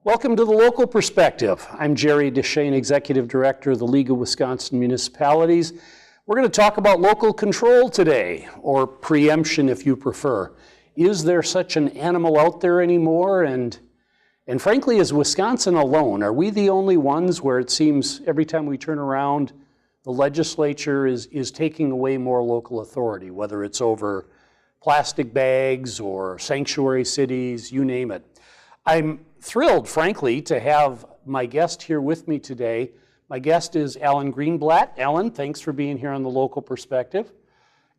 Welcome to the Local Perspective. I'm Jerry Deshane, Executive Director of the League of Wisconsin Municipalities. We're going to talk about local control today, or preemption if you prefer. Is there such an animal out there anymore? And frankly, is Wisconsin alone? Are we the only ones where it seems every time we turn around, the legislature is taking away more local authority, whether it's over plastic bags or sanctuary cities, you name it. I'm thrilled, frankly, to have my guest here with me today. My guest is Alan Greenblatt. Alan, thanks for being here on the Local Perspective.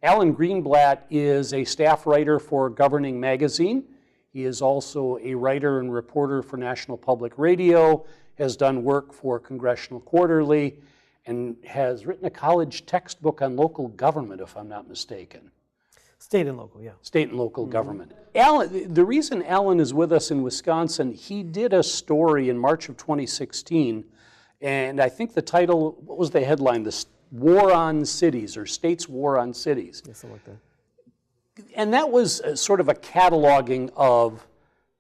Alan Greenblatt is a staff writer for Governing Magazine. He is also a writer and reporter for National Public Radio, has done work for Congressional Quarterly, and has written a college textbook on local government, if I'm not mistaken. State and local, yeah. State and local government. Alan, the reason Alan is with us in Wisconsin, he did a story in March of 2016, and I think the title, what was the headline? The War on Cities, or States' War on Cities. Yeah, something like that. And that was sort of a cataloging of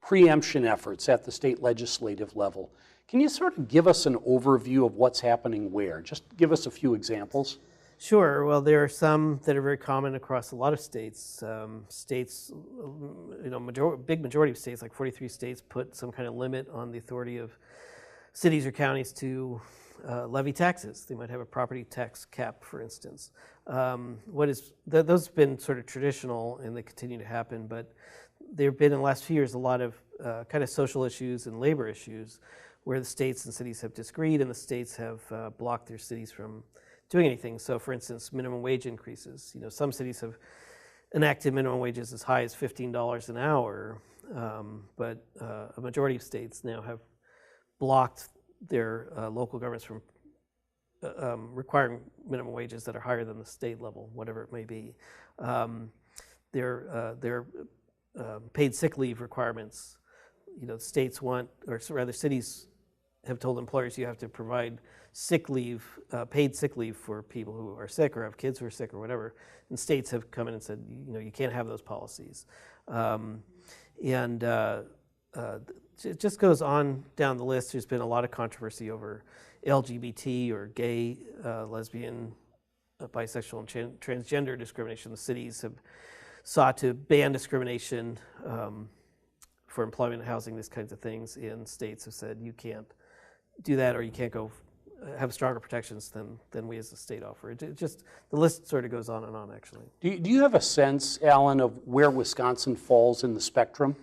preemption efforts at the state legislative level. Can you sort of give us an overview of what's happening where? Just give us a few examples. Sure. Well, there are some that are very common across a lot of states. Big majority of states, like 43 states, put some kind of limit on the authority of cities or counties to levy taxes. They might have a property tax cap, for instance. Those have been sort of traditional, and they continue to happen. But there have been in the last few years a lot of kind of social issues and labor issues, where the states and cities have disagreed, and the states have blocked their cities from doing anything. So, for instance, minimum wage increases. Some cities have enacted minimum wages as high as $15 an hour, but a majority of states now have blocked their local governments from requiring minimum wages that are higher than the state level, whatever it may be. Their paid sick leave requirements. States want, or rather cities have told employers you have to provide sick leave, paid sick leave for people who are sick or have kids who are sick or whatever. And states have come in and said, you can't have those policies. It just goes on down the list. There's been a lot of controversy over LGBT or gay, lesbian, bisexual, and transgender discrimination. The cities have sought to ban discrimination for employment and housing, these kinds of things, and states have said you can't do that, or you can't go have stronger protections than we as a state offer. It just, the list sort of goes on and on, actually. Do you have a sense, Alan, of where Wisconsin falls in the spectrum?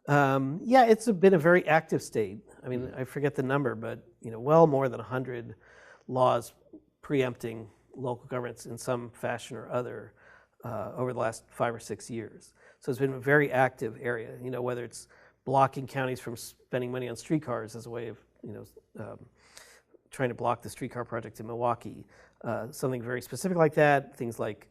Yeah, it's been a very active state. I mean, I forget the number, but well more than 100 laws preempting local governments in some fashion or other over the last 5 or 6 years. So it's been a very active area. Whether it's blocking counties from spending money on streetcars as a way of trying to block the streetcar project in Milwaukee, something very specific like that. Things like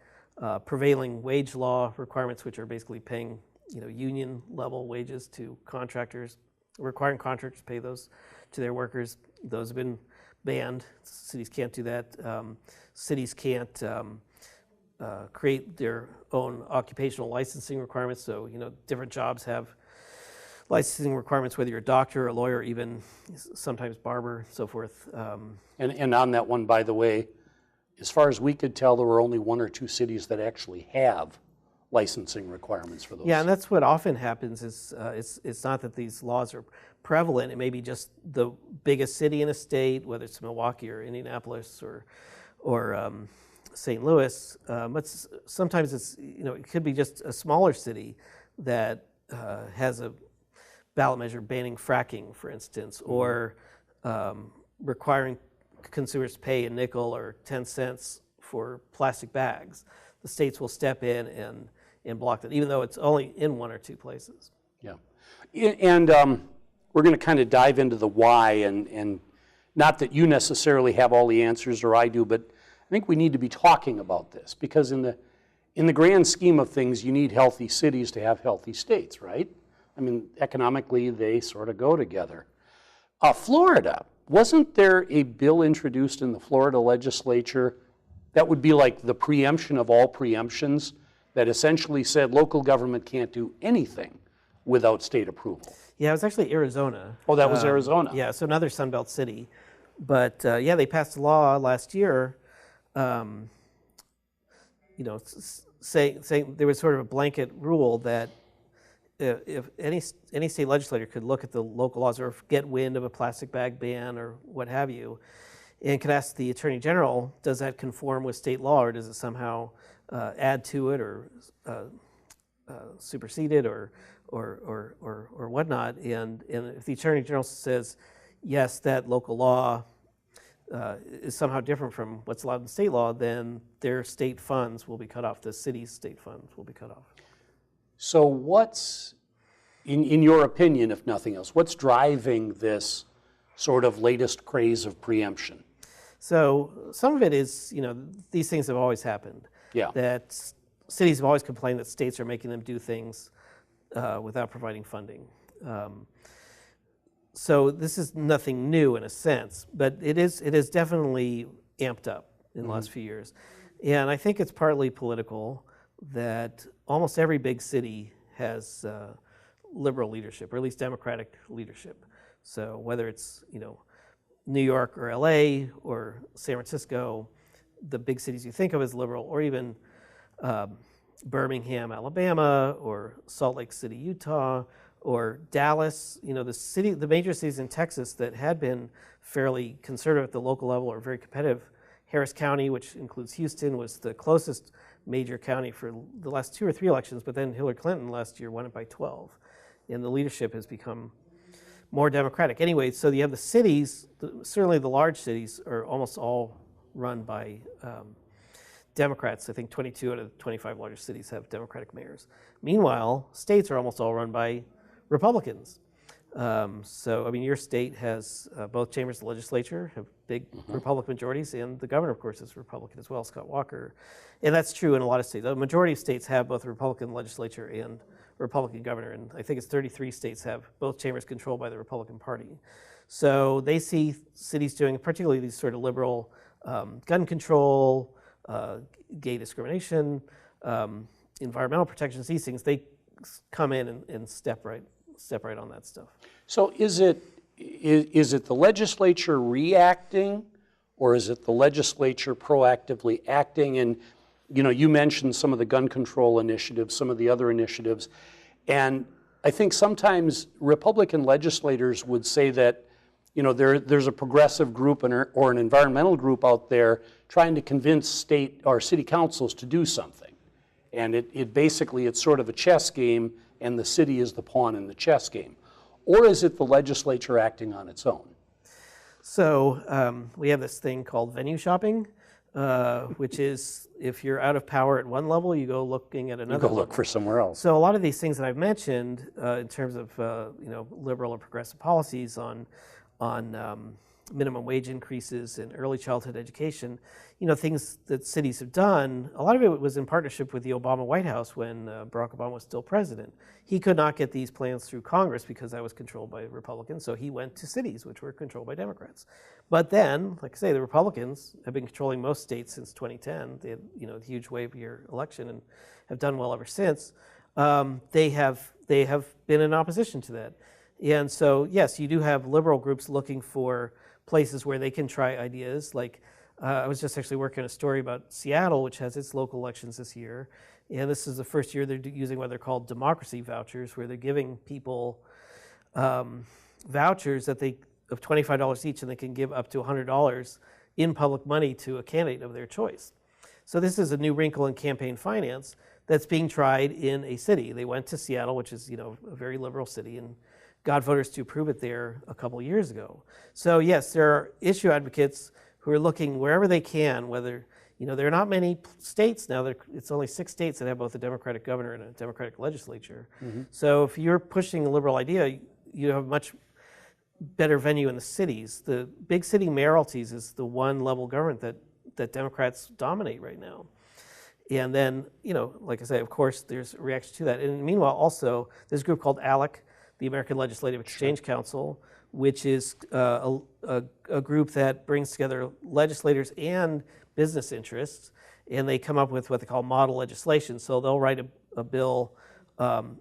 prevailing wage law requirements, which are basically paying union level wages to contractors, requiring contractors to pay those to their workers. Those have been banned. Cities can't do that. Cities can't create their own occupational licensing requirements. So different jobs have licensing requirements, whether you're a doctor, a lawyer, even sometimes barber, so forth. And on that one, by the way, as far as we could tell, there were only 1 or 2 cities that actually have licensing requirements for those. Yeah, and that's what often happens is it's not that these laws are prevalent. It may be just the biggest city in a state, whether it's Milwaukee or Indianapolis or St. Louis. But sometimes it could be just a smaller city that has a ballot measure banning fracking, for instance, or requiring consumers to pay a nickel or 10 cents for plastic bags. The states will step in and block that, even though it's only in 1 or 2 places. Yeah, and we're going to kind of dive into the why, and not that you necessarily have all the answers or I do, but I think we need to be talking about this, because in the grand scheme of things, you need healthy cities to have healthy states, right? I mean, economically, they sort of go together. Florida, wasn't there a bill introduced in the Florida legislature that would be like the preemption of all preemptions, that essentially said local government can't do anything without state approval? Yeah, it was actually Arizona. Oh, that was Arizona. Yeah, so another Sunbelt city. But yeah, they passed a law last year, saying there was sort of a blanket rule that if any state legislator could look at the local laws or get wind of a plastic bag ban or what have you, and could ask the Attorney General, does that conform with state law, or does it somehow add to it or supersede it or whatnot? And if the Attorney General says, yes, that local law is somehow different from what's allowed in state law, then their state funds will be cut off. The city's state funds will be cut off. So what's, in your opinion, if nothing else, what's driving this sort of latest craze of preemption? So some of it is, these things have always happened. Yeah. That cities have always complained that states are making them do things without providing funding. So this is nothing new in a sense, but it is definitely amped up in the last few years. And I think it's partly political, that almost every big city has liberal leadership, or at least Democratic leadership. So whether it's New York or LA or San Francisco, the big cities you think of as liberal, or even Birmingham, Alabama, or Salt Lake City, Utah, or Dallas, the major cities in Texas that had been fairly conservative at the local level or very competitive. Harris County, which includes Houston, was the closest major county for the last 2 or 3 elections, but then Hillary Clinton last year won it by 12. And the leadership has become more Democratic. Anyway, so you have the cities, certainly the large cities are almost all run by Democrats. I think 22 out of the 25 largest cities have Democratic mayors. Meanwhile, states are almost all run by Republicans. So, your state has both chambers of the legislature have big Republican majorities, and the governor, of course, is Republican as well, Scott Walker. And that's true in a lot of states. The majority of states have both a Republican legislature and a Republican governor, and I think it's 33 states have both chambers controlled by the Republican Party. So they see cities doing, particularly these sort of liberal gun control, gay discrimination, environmental protections, these things, they come in and step right on that stuff. So is it the legislature reacting, or is it the legislature proactively acting? And you mentioned some of the gun control initiatives, some of the other initiatives, and I think sometimes Republican legislators would say that there's a progressive group or an environmental group out there trying to convince state or city councils to do something, and it basically it's sort of a chess game, and the city is the pawn in the chess game. Or is it the legislature acting on its own? So we have this thing called venue shopping, which is if you're out of power at one level, you go looking at another You go look for somewhere else. So a lot of these things that I've mentioned in terms of liberal or progressive policies on minimum wage increases and early childhood education, things that cities have done, a lot of it was in partnership with the Obama White House when Barack Obama was still president. He could not get these plans through Congress because that was controlled by Republicans, so he went to cities, which were controlled by Democrats. But then, like I say, the Republicans have been controlling most states since 2010. They had, a huge wave-year election and have done well ever since. They have been in opposition to that. And so, yes, you do have liberal groups looking for places where they can try ideas. Like I was just actually working on a story about Seattle, which has its local elections this year. And this is the first year they're using what they're called democracy vouchers, where they're giving people vouchers of $25 each, and they can give up to $100 in public money to a candidate of their choice. So this is a new wrinkle in campaign finance that's being tried in a city. They went to Seattle, which is a very liberal city, and got voters to approve it there a couple years ago. So yes, there are issue advocates who are looking wherever they can, whether, there are not many states now, it's only 6 states that have both a Democratic governor and a Democratic legislature. Mm-hmm. So if you're pushing a liberal idea, you have a much better venue in the cities. The big city mayoralties is the one level government that Democrats dominate right now. And then, like I say, of course, there's a reaction to that. And meanwhile, also, there's a group called ALEC, the American Legislative Exchange Council, which is a group that brings together legislators and business interests, and they come up with what they call model legislation. So they'll write a bill on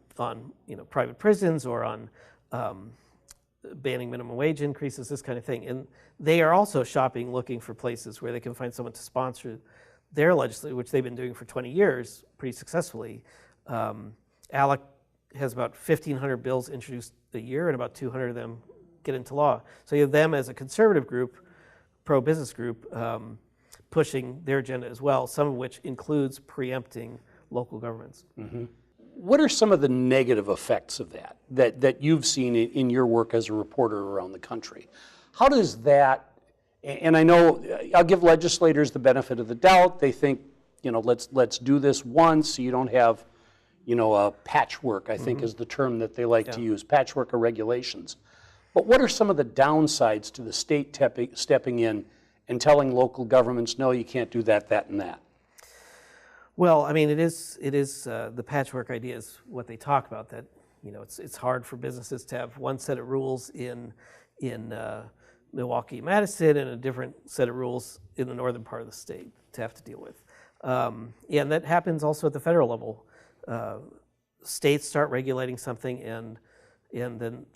private prisons or on banning minimum wage increases, this kind of thing. And they are also shopping, looking for places where they can find someone to sponsor their legislation, which they've been doing for 20 years pretty successfully. ALEC has about 1,500 bills introduced a year, and about 200 of them get into law. So you have them as a conservative group, pro-business group, pushing their agenda as well, some of which includes preempting local governments. What are some of the negative effects of that you've seen in your work as a reporter around the country? How does that, and I know I'll give legislators the benefit of the doubt. They think, let's do this once so you don't have, a patchwork, I think is the term that they like to use, patchwork of regulations. But what are some of the downsides to the state stepping in and telling local governments, no, you can't do that, that, and that? Well, I mean, it is the patchwork idea is what they talk about, that it's hard for businesses to have one set of rules in Milwaukee, Madison, and a different set of rules in the northern part of the state to have to deal with. And that happens also at the federal level. States start regulating something, and then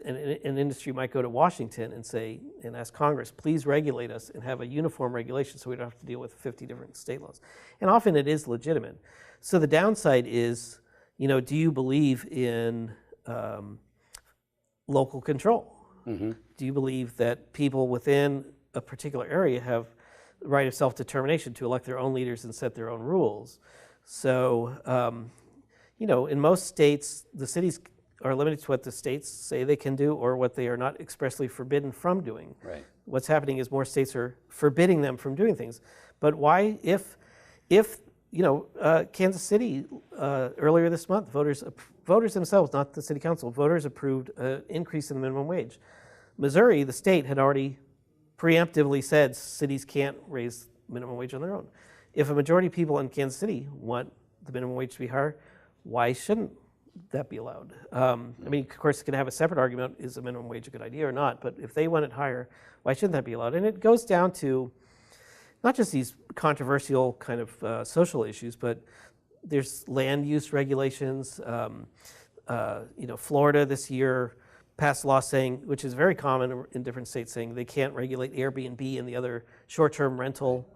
an industry might go to Washington and ask Congress, please regulate us and have a uniform regulation so we don't have to deal with 50 different state laws. And often it is legitimate. So the downside is, do you believe in local control? Do you believe that people within a particular area have the right of self-determination to elect their own leaders and set their own rules? So, in most states, the cities are limited to what the states say they can do or what they are not expressly forbidden from doing. Right. What's happening is more states are forbidding them from doing things. But why, if Kansas City earlier this month, voters themselves, not the city council, voters approved an increase in the minimum wage. Missouri, the state, had already preemptively said cities can't raise minimum wage on their own. If a majority of people in Kansas City want the minimum wage to be higher, why shouldn't that be allowed? I mean, of course, you can have a separate argument, is a minimum wage a good idea or not, but if they want it higher, why shouldn't that be allowed? And it goes down to not just these controversial kind of social issues, but there's land use regulations. Florida this year passed a law saying, which is very common in different states, saying they can't regulate Airbnb and the other short-term rental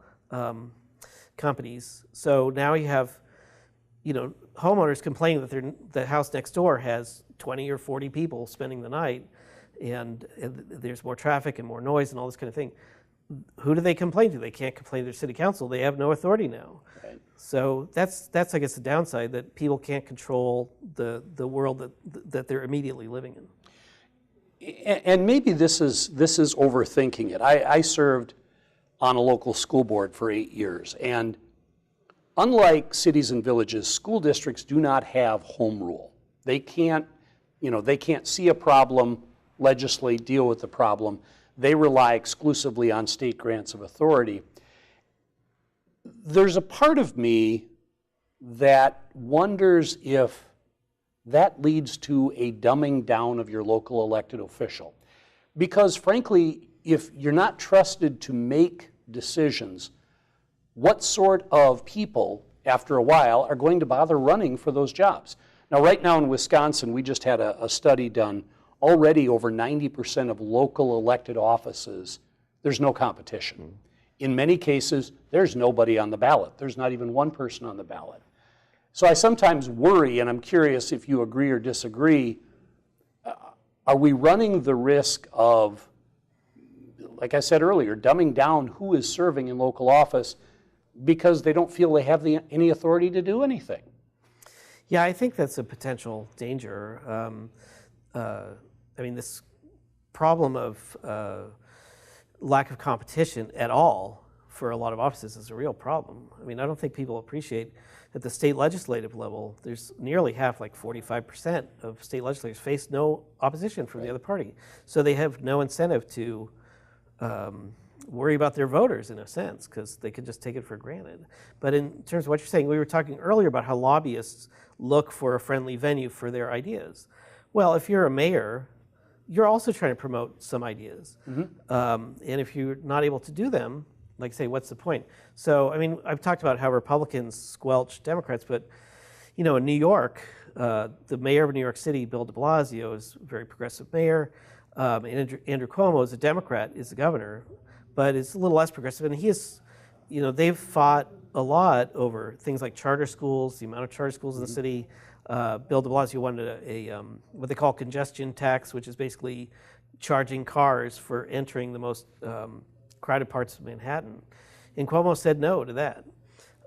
companies. So now you have homeowners complaining that the house next door has 20 or 40 people spending the night, and there's more traffic and more noise and all this kind of thing. Who do they complain to? They can't complain to their city council. They have no authority now. Right. So that's I guess the downside, that people can't control the world that they're immediately living in. And maybe this is overthinking it. I served on a local school board for 8 years, and unlike cities and villages, school districts do not have home rule. They can't see a problem, legislate, deal with the problem. They rely exclusively on state grants of authority. There's a part of me that wonders if that leads to a dumbing down of your local elected official. Because frankly, if you're not trusted to make decisions, what sort of people, after a while, are going to bother running for those jobs? Now, right now in Wisconsin, we just had a study done. Already over 90% of local elected offices, there's no competition. In many cases, there's nobody on the ballot. There's not even one person on the ballot. So I sometimes worry, and I'm curious if you agree or disagree, are we running the risk of, like I said earlier, dumbing down who is serving in local office because they don't feel they have any authority to do anything? Yeah, I think that's a potential danger. This problem of lack of competition at all for a lot of offices is a real problem. I don't think people appreciate at the state legislative level, there's nearly half, like 45% of state legislators face no opposition from the other party. So they have no incentive to worry about their voters in a sense, because they could just take it for granted. But in terms of what you're saying, we were talking earlier about how lobbyists look for a friendly venue for their ideas. Well, if you're a mayor, you're also trying to promote some ideas. And if you're not able to do them, like say, what's the point? So, I've talked about how Republicans squelch Democrats, but in New York, the mayor of New York City, Bill de Blasio, is a very progressive mayor. And Andrew Cuomo is a Democrat, is the governor, but is a little less progressive. And he is, they've fought a lot over things like charter schools, the amount of charter schools in the city. Bill de Blasio wanted a what they call congestion tax, which is basically charging cars for entering the most crowded parts of Manhattan. And Cuomo said no to that.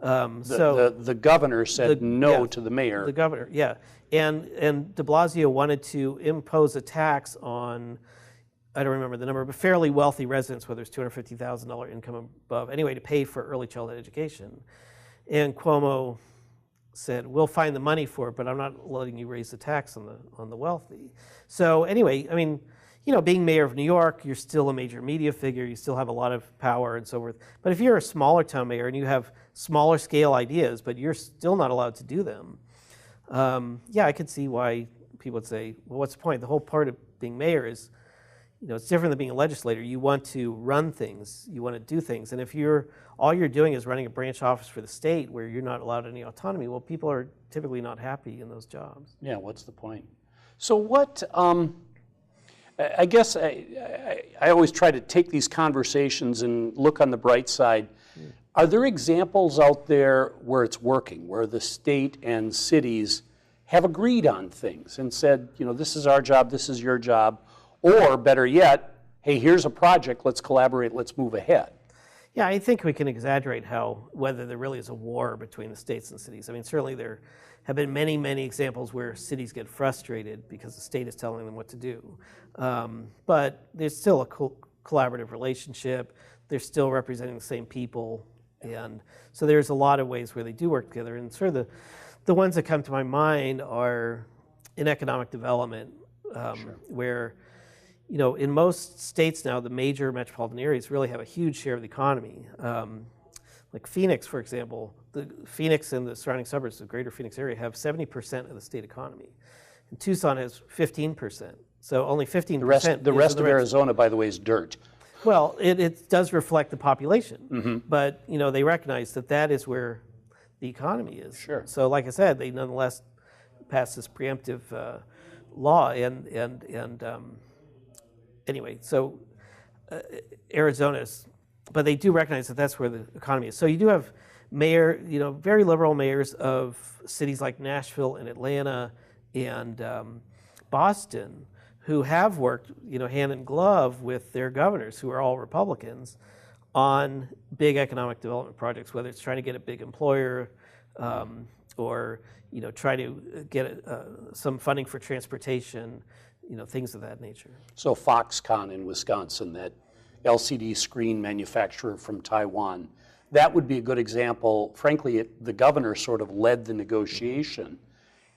The governor said no to the mayor. The governor, yeah. And de Blasio wanted to impose a tax on, I don't remember the number, but fairly wealthy residents, whether it's $250,000 income above, anyway, to pay for early childhood education. And Cuomo said, we'll find the money for it, but I'm not letting you raise the tax on the wealthy. So anyway, I mean, being mayor of New York, you're still a major media figure, you still have a lot of power and so forth. But if you're a smaller town mayor and you have smaller scale ideas, but you're still not allowed to do them, I could see why people would say, well, what's the point? The whole part of being mayor is, it's different than being a legislator. You want to run things, you want to do things. And if all you're doing is running a branch office for the state where you're not allowed any autonomy, well, people are typically not happy in those jobs. Yeah, what's the point? So what, I guess I always try to take these conversations and look on the bright side. Are there examples out there where it's working, where the state and cities have agreed on things and said, this is our job, this is your job, or better yet, hey, here's a project, let's collaborate, let's move ahead? Yeah, I think we can exaggerate whether there really is a war between the states and cities. I mean, certainly there have been many, many examples where cities get frustrated because the state is telling them what to do. But there's still a collaborative relationship. They're still representing the same people. And so there's a lot of ways where they do work together. And sort of the ones that come to my mind are in economic development, where, in most states now, the major metropolitan areas really have a huge share of the economy. Like Phoenix, for example, Phoenix and the surrounding suburbs, the greater Phoenix area, have 70% of the state economy. And Tucson has 15%. So only 15%. The rest of Arizona, by the way, is dirt. Well, it does reflect the population, but they recognize that is where the economy is. Sure. So, like I said, they nonetheless passed this preemptive law, and anyway, so Arizona's, but they do recognize that that's where the economy is. So you do have very liberal mayors of cities like Nashville and Atlanta and Boston, who have worked, hand in glove with their governors, who are all Republicans, on big economic development projects, whether it's trying to get a big employer or, try to get some funding for transportation, things of that nature. So Foxconn in Wisconsin, that LCD screen manufacturer from Taiwan, that would be a good example. Frankly, the governor sort of led the negotiation,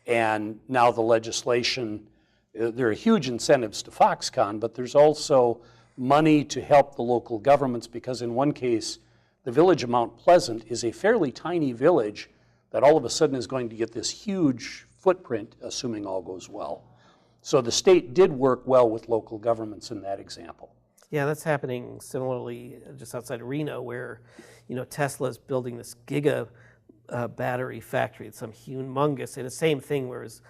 and now the legislation. There are huge incentives to Foxconn, but there's also money to help the local governments, because in one case, the village of Mount Pleasant is a fairly tiny village that all of a sudden is going to get this huge footprint, assuming all goes well. So the state did work well with local governments in that example. Yeah, that's happening similarly just outside of Reno, where Tesla's building this giga battery factory. It's some humongous, and the same thing, whereas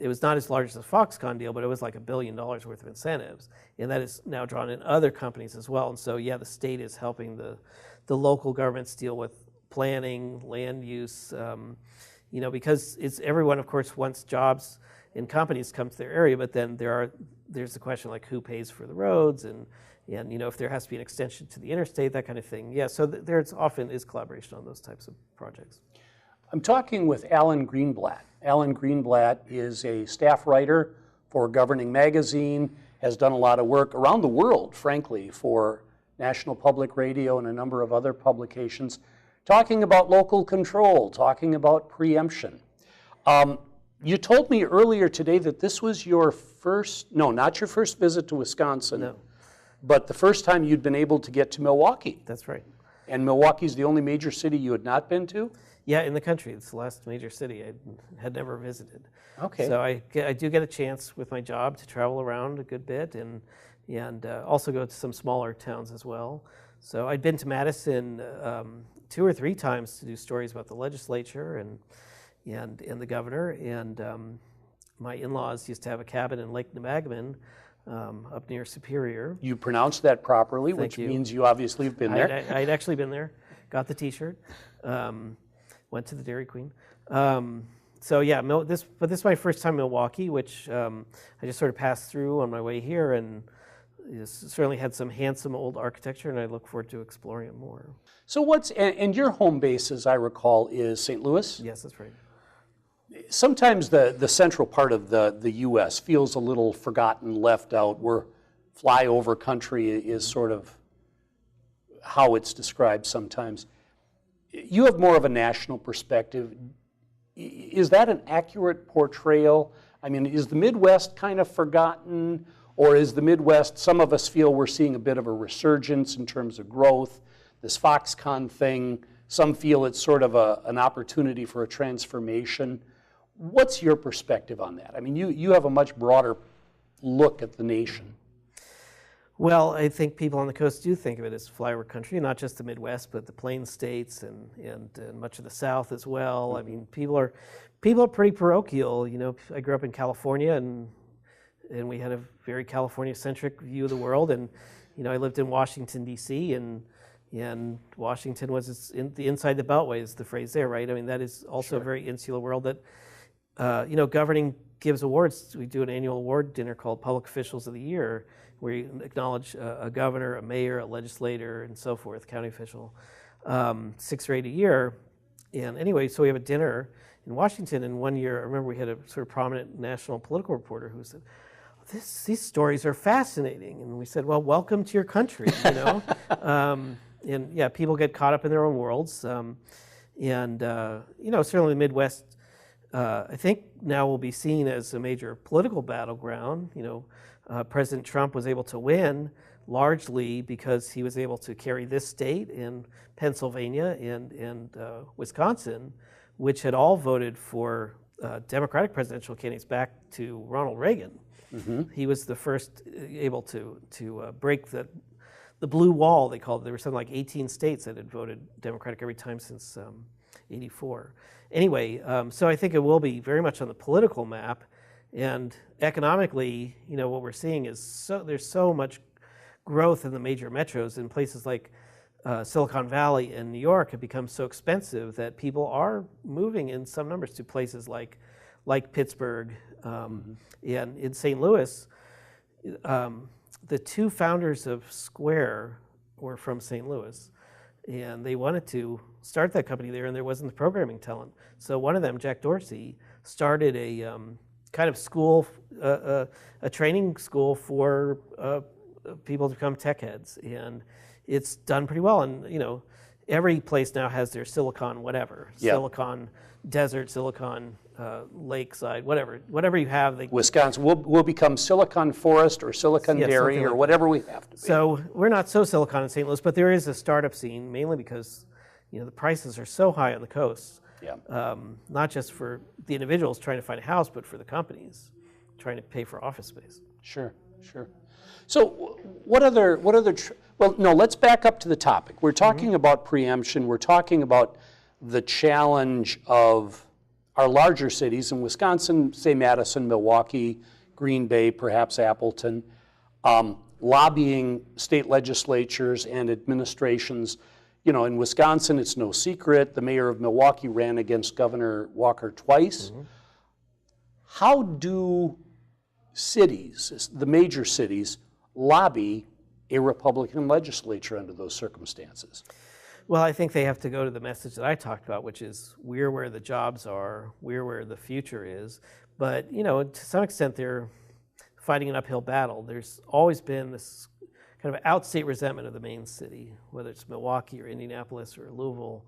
it was not as large as the Foxconn deal, but it was like $1 billion worth of incentives. And that is now drawn in other companies as well. And so, the state is helping the local governments deal with planning, land use, because everyone, of course, wants jobs and companies come to their area, but then there's the question like who pays for the roads and if there has to be an extension to the interstate, that kind of thing. Yeah, so there's often is collaboration on those types of projects. I'm talking with Alan Greenblatt. Alan Greenblatt is a staff writer for Governing Magazine, has done a lot of work around the world, frankly, for National Public Radio and a number of other publications, talking about local control, talking about preemption. You told me earlier today that this was not your first visit to Wisconsin, No. but the first time you'd been able to get to Milwaukee. That's right. And Milwaukee's the only major city you had not been to? Yeah, in the country. It's the last major city I had never visited. Okay. So I do get a chance with my job to travel around a good bit and also go to some smaller towns as well. So I'd been to Madison 2 or 3 times to do stories about the legislature and the governor, and my in-laws used to have a cabin in Lake Nemagman up near Superior. You pronounced that properly, Thank which you. means you obviously have been there. I'd actually been there, got the T-shirt, went to the Dairy Queen. So yeah, this is my first time in Milwaukee, which I just sort of passed through on my way here, and certainly had some handsome old architecture, and I look forward to exploring it more. So and your home base, as I recall, is St. Louis? Yes, that's right. Sometimes the central part of the U.S. feels a little forgotten, left out, where flyover country is sort of how it's described sometimes. You have more of a national perspective. Is that an accurate portrayal? I mean, is the Midwest kind of forgotten, or is the Midwest, some of us feel we're seeing a bit of a resurgence in terms of growth, this Foxconn thing, some feel it's sort of an opportunity for a transformation. What's your perspective on that? I mean, you have a much broader look at the nation. Well, I think people on the coast do think of it as flyover country, not just the Midwest, but the Plains states and much of the South as well. I mean, people are pretty parochial. You know, I grew up in California, and we had a very California-centric view of the world. And you know, I lived in Washington D.C. and Washington was inside the Beltway is the phrase there, right? I mean, that is also a very insular world that you know, governing gives awards. We do an annual award dinner called Public Officials of the Year, where you acknowledge a governor, a mayor, a legislator, and so forth, county official, 6 or 8 a year. And anyway, so we have a dinner in Washington, and one year, I remember we had a sort of prominent national political reporter who said, these stories are fascinating. And we said, well, welcome to your country, you know? And yeah, people get caught up in their own worlds. You know, certainly the Midwest, I think now will be seen as a major political battleground. You know, President Trump was able to win largely because he was able to carry this state and Pennsylvania and Wisconsin, which had all voted for Democratic presidential candidates back to Ronald Reagan. Mm-hmm. He was the first able to break the blue wall, they called it. There were something like 18 states that had voted Democratic every time since '84. Anyway, so I think it will be very much on the political map. And economically, you know, what we're seeing is there's so much growth in the major metros, in places like Silicon Valley and New York have become so expensive that people are moving in some numbers to places like Pittsburgh and in St. Louis. The two founders of Square were from St. Louis, and they wanted to start that company there, and there wasn't the programming talent. So one of them, Jack Dorsey, started a kind of school, a training school for people to become tech heads, and it's done pretty well. And you know, every place now has their Silicon whatever, Silicon Desert, Silicon Lakeside, whatever you have. Wisconsin will become Silicon Forest or Silicon Dairy or whatever we have to be. So we're not so Silicon in St. Louis, but there is a startup scene, mainly because you know the prices are so high on the coast. Yeah. Not just for the individuals trying to find a house, but for the companies trying to pay for office space. Sure. So well, no, let's back up to the topic. We're talking about preemption. We're talking about the challenge of our larger cities in Wisconsin, say Madison, Milwaukee, Green Bay, perhaps Appleton, lobbying state legislatures and administrations. You know, in Wisconsin, it's no secret, the mayor of Milwaukee ran against Governor Walker twice. Mm-hmm. How do cities, the major cities, lobby a Republican legislature under those circumstances? Well, I think they have to go to the message that I talked about, which is we're where the jobs are, we're where the future is. But, you know, to some extent, they're fighting an uphill battle. There's always been this kind of outstate resentment of the main city, whether it's Milwaukee or Indianapolis or Louisville.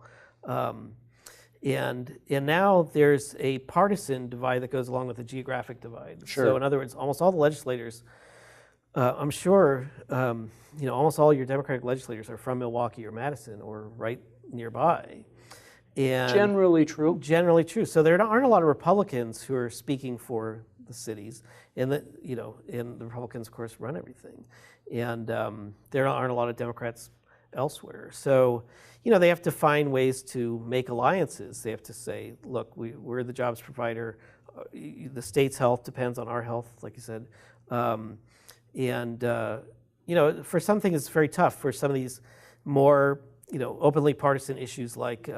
And now there's a partisan divide that goes along with the geographic divide. Sure. So in other words, almost all the legislators, I'm sure, you know, almost all your Democratic legislators are from Milwaukee or Madison or right nearby. And generally true. Generally true. So there aren't a lot of Republicans who are speaking for the cities, and the Republicans, of course, run everything. And there aren't a lot of Democrats elsewhere. So, they have to find ways to make alliances. They have to say, look, we're the jobs provider. The state's health depends on our health, like you said. For some things, it's very tough. For some of these more, openly partisan issues like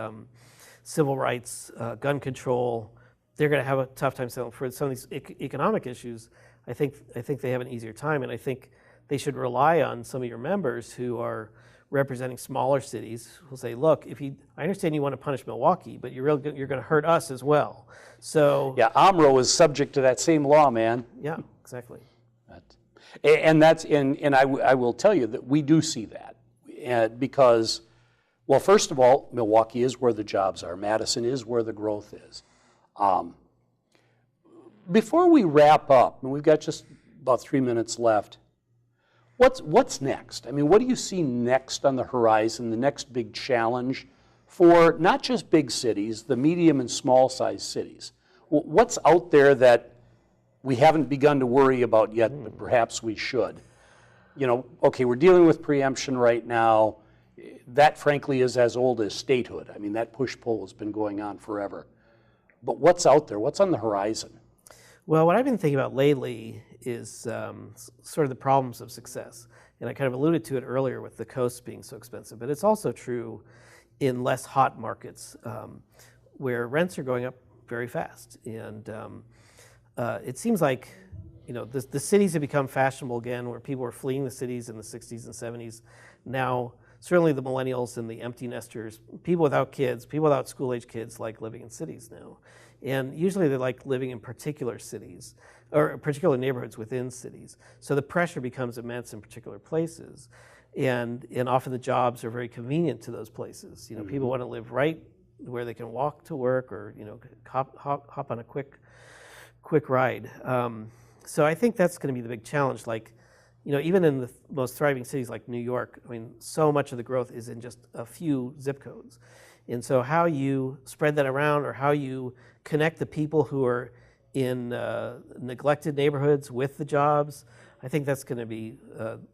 civil rights, gun control, they're going to have a tough time selling. For some of these economic issues, I think they have an easier time, and I think they should rely on some of your members who are representing smaller cities who'll say, look, I understand you want to punish Milwaukee, but you're going to hurt us as well. So yeah, Omro is subject to that same law, man. Yeah, exactly. And I will tell you that we do see that because, well, first of all, Milwaukee is where the jobs are. Madison is where the growth is. Before we wrap up, and we've got just about 3 minutes left, what's next? I mean, what do you see next on the horizon, the next big challenge for not just big cities, the medium and small size cities? What's out there that we haven't begun to worry about yet, but perhaps we should? Okay, we're dealing with preemption right now. That, frankly, is as old as statehood. I mean, that push-pull has been going on forever. But what's out there? What's on the horizon? Well, what I've been thinking about lately is sort of the problems of success. And I kind of alluded to it earlier with the coasts being so expensive, but it's also true in less hot markets where rents are going up very fast. And it seems like the cities have become fashionable again, where people were fleeing the cities in the 60s and 70s. Now, certainly the millennials and the empty nesters, people without kids, people without school-age kids like living in cities now. And usually they like living in particular cities or particular neighborhoods within cities. So the pressure becomes immense in particular places. And often the jobs are very convenient to those places. People want to live right where they can walk to work or, hop on a quick ride. So I think that's going to be the big challenge. Like, even in the most thriving cities like New York, I mean, so much of the growth is in just a few zip codes. And so how you spread that around or how you connect the people who are in neglected neighborhoods with the jobs, I think that's going to be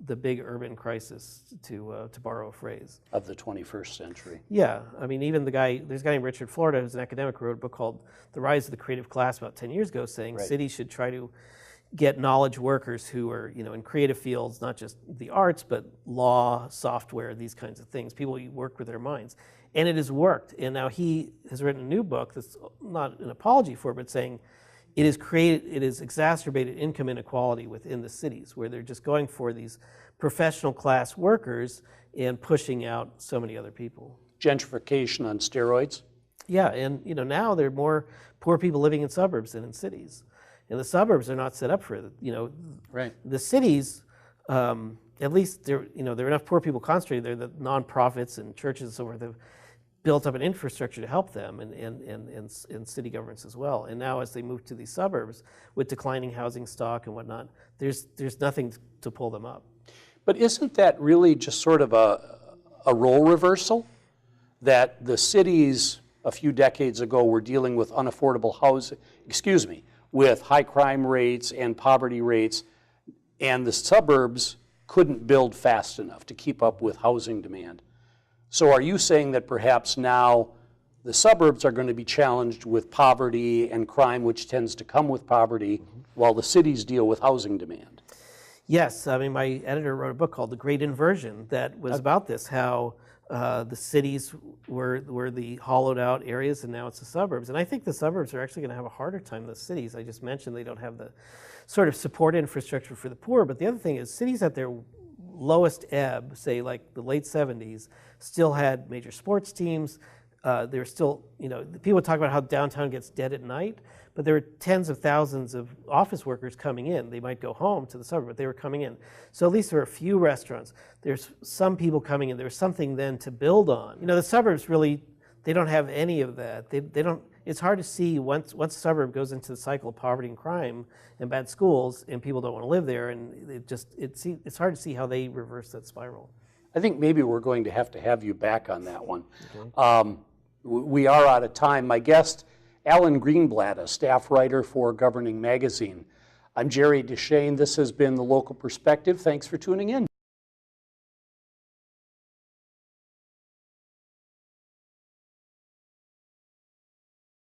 the big urban crisis, to borrow a phrase. Of the 21st century. Yeah. I mean, even there's a guy named Richard Florida who's an academic who wrote a book called The Rise of the Creative Class about 10 years ago, saying Right. Cities should try to get knowledge workers who are, in creative fields, not just the arts, but law, software, these kinds of things, people who work with their minds. And it has worked. And now he has written a new book that's not an apology for it, but saying it has exacerbated income inequality within the cities, where they're just going for these professional class workers and pushing out so many other people. Gentrification on steroids. Yeah, and now there are more poor people living in suburbs than in cities. And the suburbs are not set up for it. Right. The cities, at least there are enough poor people concentrated there that nonprofits and churches and so forth have built up an infrastructure to help them, and city governments as well. And now as they move to these suburbs with declining housing stock and whatnot, there's nothing to pull them up. But isn't that really just sort of a role reversal? That the cities a few decades ago were dealing with unaffordable housing, with high crime rates and poverty rates, and the suburbs couldn't build fast enough to keep up with housing demand. So are you saying that perhaps now the suburbs are going to be challenged with poverty and crime, which tends to come with poverty, while the cities deal with housing demand? Yes, I mean, my editor wrote a book called The Great Inversion that was about this, how the cities were the hollowed out areas and now it's the suburbs. And I think the suburbs are actually going to have a harder time than the cities. I just mentioned they don't have the sort of support infrastructure for the poor. But the other thing is cities at their lowest ebb, say like the late 70s, still had major sports teams. There were still, people talk about how downtown gets dead at night, but there were tens of thousands of office workers coming in. They might go home to the suburb, but they were coming in. So at least there were a few restaurants. There's some people coming in. There's something then to build on. The suburbs really, they don't have any of that. They don't. It's hard to see once a suburb goes into the cycle of poverty and crime and bad schools, and people don't want to live there, and it's hard to see how they reverse that spiral. I think maybe we're going to have you back on that one. Okay. We are out of time. My guest, Alan Greenblatt, a staff writer for Governing Magazine. I'm Jerry Deshane. This has been The Local Perspective. Thanks for tuning in.